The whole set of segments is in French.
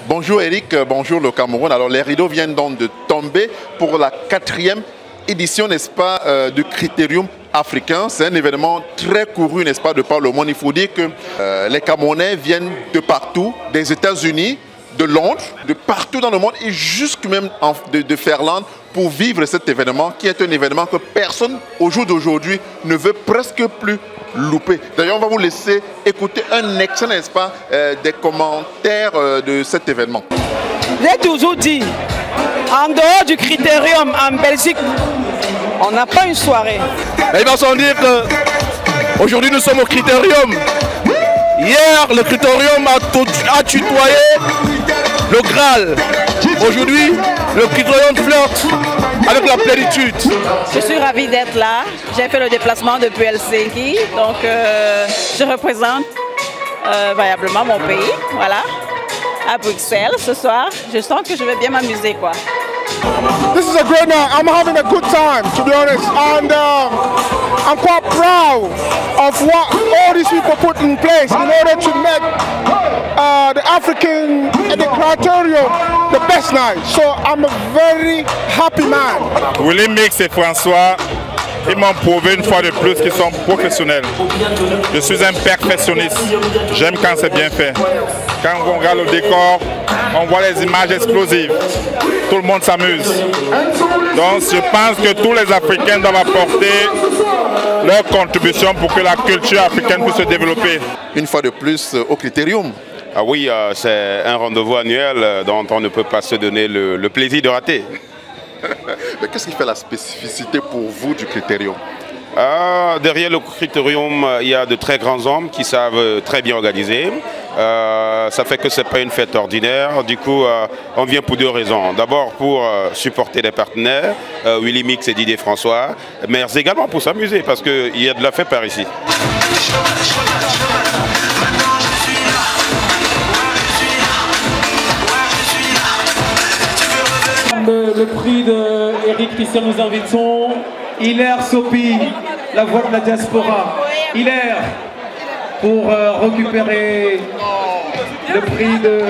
Bonjour Eric, bonjour le Cameroun. Alors les rideaux viennent donc de tomber pour la 4e édition, n'est-ce pas, du Critérium africain. C'est un événement très couru, n'est-ce pas, de par le monde. Il faut dire que les Camerounais viennent de partout, des États-Unis, de Londres, de partout dans le monde et jusque même de Finlande pour vivre cet événement qui est un événement que personne au jour d'aujourd'hui ne veut presque plus louper. D'ailleurs, on va vous laisser écouter un extrait, n'est-ce pas, des commentaires de cet événement. J'ai toujours dit, en dehors du Critérium en Belgique, on n'a pas une soirée. Mais ils vont s'en dire qu'aujourd'hui nous sommes au Critérium. Hier, le Critérium a tutoyé le Graal. Aujourd'hui, le Critérium flirte avec la plénitude. Je suis ravie d'être là. J'ai fait le déplacement depuis Helsinki. Donc, je représente variablement mon pays. Voilà. À Bruxelles ce soir. Je sens que je vais bien m'amuser, quoi. This is a great night. I'm having a good time, to be honest, and I'm quite proud of what all these people put in place in order to make the African and the Criterium the best night. So I'm a very happy man. Willy Mix et François, ils m'ont prouvé une fois de plus qu'ils sont professionnels. Je suis un perfectionniste. J'aime quand c'est bien fait. Quand on regarde le décor, on voit les images explosives. Tout le monde s'amuse. Donc je pense que tous les Africains doivent apporter leur contribution pour que la culture africaine puisse se développer. Une fois de plus au Critérium. Ah oui, c'est un rendez-vous annuel dont on ne peut pas se donner le plaisir de rater. Mais qu'est-ce qui fait la spécificité pour vous du Critérium? Derrière le Critérium, il y a de très grands hommes qui savent très bien organiser. Ça fait que ce n'est pas une fête ordinaire. Du coup, on vient pour deux raisons. D'abord pour supporter les partenaires, Willy Mix et Didier François, mais également pour s'amuser parce qu'il y a de la fête par ici. Le prix de Eric Christian, nous invitons Hilaire Sopi, la voix de la diaspora. Hilaire, pour récupérer le prix de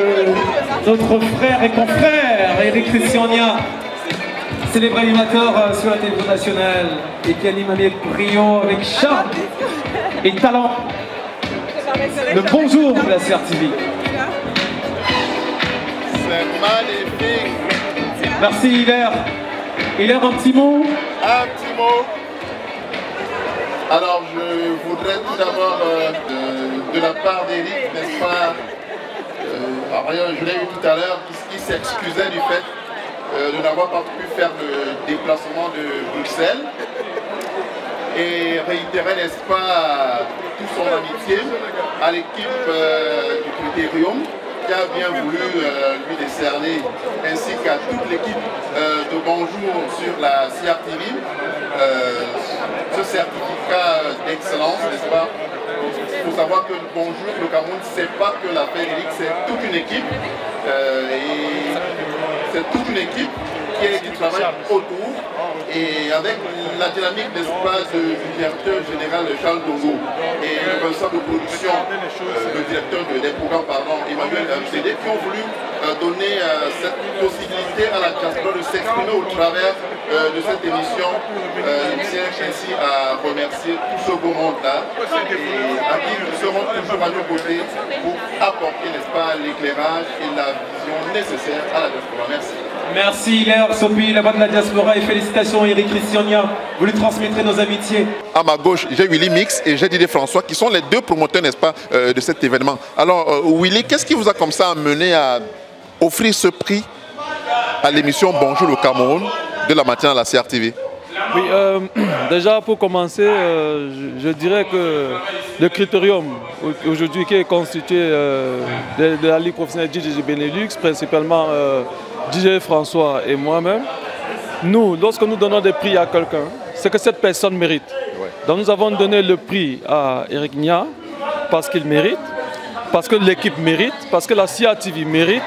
notre frère et confrère Eric Christiania, célèbre animateur sur la télévision nationale et qui anime avec brio, avec charme et talent. Le bonjour de la CRTV. C'est magnifique. Merci Hilaire. Hilaire, un petit mot? Un petit mot. Alors je voudrais tout d'abord de la part d'Eric, n'est-ce pas, je l'ai eu tout à l'heure, qui s'excusait du fait de n'avoir pas pu faire le déplacement de Bruxelles et réitérer, n'est-ce pas, toute son amitié à l'équipe du Critérium, qui a bien voulu lui décerner, ainsi qu'à toute l'équipe de Bonjour sur la CRTV, ce certificat d'excellence, n'est-ce pas? Il faut savoir que Bonjour le Cameroun, c'est pas que la fête Eric, c'est toute une équipe, et c'est toute une équipe qui travaille autour, et avec la dynamique d'espace du directeur général Charles Dongo et le responsable de production, le directeur des programmes, pardon, Emmanuel MCD, qui ont voulu donner cette possibilité à la diaspora de s'exprimer au travers de cette émission. Il tient ainsi à remercier tout ce beau monde-là et à qui nous serons toujours à nos côtés pour apporter, n'est-ce pas, l'éclairage et la vision nécessaire à la diaspora. Merci. Merci Hilaire Sopi, la voix de la diaspora, et félicitations Eric Christiania. Vous lui transmettrez nos amitiés. À ma gauche, j'ai Willy Mix et j'ai Didier François qui sont les deux promoteurs, n'est-ce pas, de cet événement. Alors Willy, qu'est-ce qui vous a comme ça amené à offrir ce prix à l'émission Bonjour le Cameroun de la matinée à la CRTV? Oui, déjà pour commencer, je dirais que le Critérium aujourd'hui qui est constitué de la Ligue professionnelle DJ Benelux, principalement DJ François et moi-même, nous, lorsque nous donnons des prix à quelqu'un, c'est que cette personne mérite. Ouais. Donc nous avons donné le prix à Eric Nia parce qu'il mérite, parce que l'équipe mérite, parce que la CRTV mérite,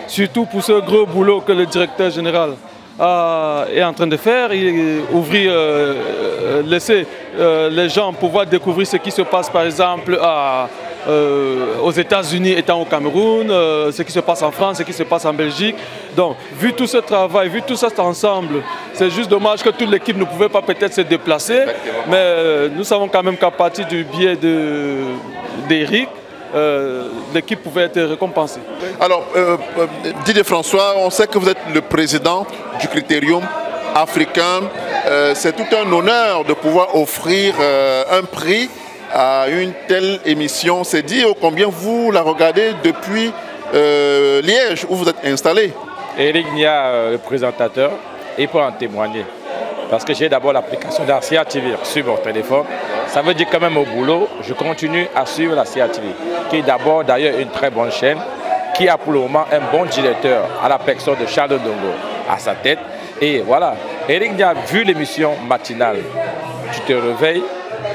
surtout pour ce gros boulot que le directeur général est en train de faire, ouvrir, laisser les gens pouvoir découvrir ce qui se passe par exemple aux États-Unis étant au Cameroun, ce qui se passe en France, ce qui se passe en Belgique. Donc, vu tout ce travail, vu tout cet ensemble, c'est juste dommage que toute l'équipe ne pouvait pas peut-être se déplacer. Mais nous savons quand même qu'à partir du biais d'Éric, l'équipe pouvait être récompensée. Alors, Didier François, on sait que vous êtes le président du Critérium africain. C'est tout un honneur de pouvoir offrir un prix à une telle émission. C'est dire combien vous la regardez depuis Liège, où vous êtes installé. Éric Nia, le présentateur, il peut en témoigner. Parce que j'ai d'abord l'application de la CATV sur mon téléphone. Ça veut dire quand même au boulot, je continue à suivre la CATV, qui est d'abord d'ailleurs une très bonne chaîne, qui a pour le moment un bon directeur à la personne de Charles Ndongo à sa tête. Et voilà, Éric Nia a vu l'émission matinale. Tu te réveilles,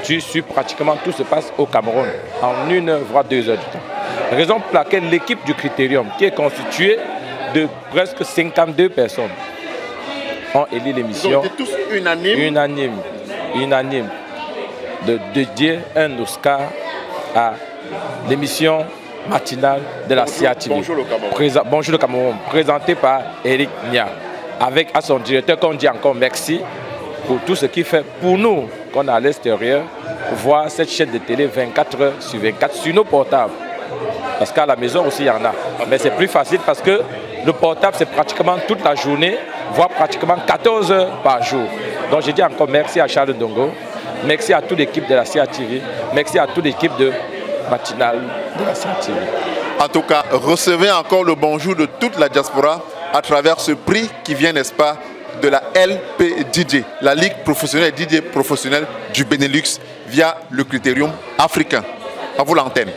tu suis pratiquement tout se passe au Cameroun en 1 heure, voire 2 heures du temps. Raison pour laquelle l'équipe du Critérium, qui est constituée de presque 52 personnes, ont élu l'émission. Ils ont été tous unanimes de dédier un Oscar à l'émission matinale de la CATV. Bonjour le Cameroun. Bonjour le Cameroun, présenté par Éric Nia. Avec à son directeur qu'on dit encore merci pour tout ce qu'il fait pour nous, qu'on a à l'extérieur, voir cette chaîne de télé 24 heures sur 24 sur nos portables. Parce qu'à la maison aussi il y en a. Mais c'est plus facile parce que le portable c'est pratiquement toute la journée, voire pratiquement 14 heures par jour. Donc je dis encore merci à Charles Ndongo, merci à toute l'équipe de la CATV, merci à toute l'équipe de matinale de la CATV. En tout cas, recevez encore le bonjour de toute la diaspora à travers ce prix qui vient, n'est-ce pas, de la LPDJ, la Ligue professionnelle DJ professionnelle du Benelux via le Critérium africain. À vous l'antenne.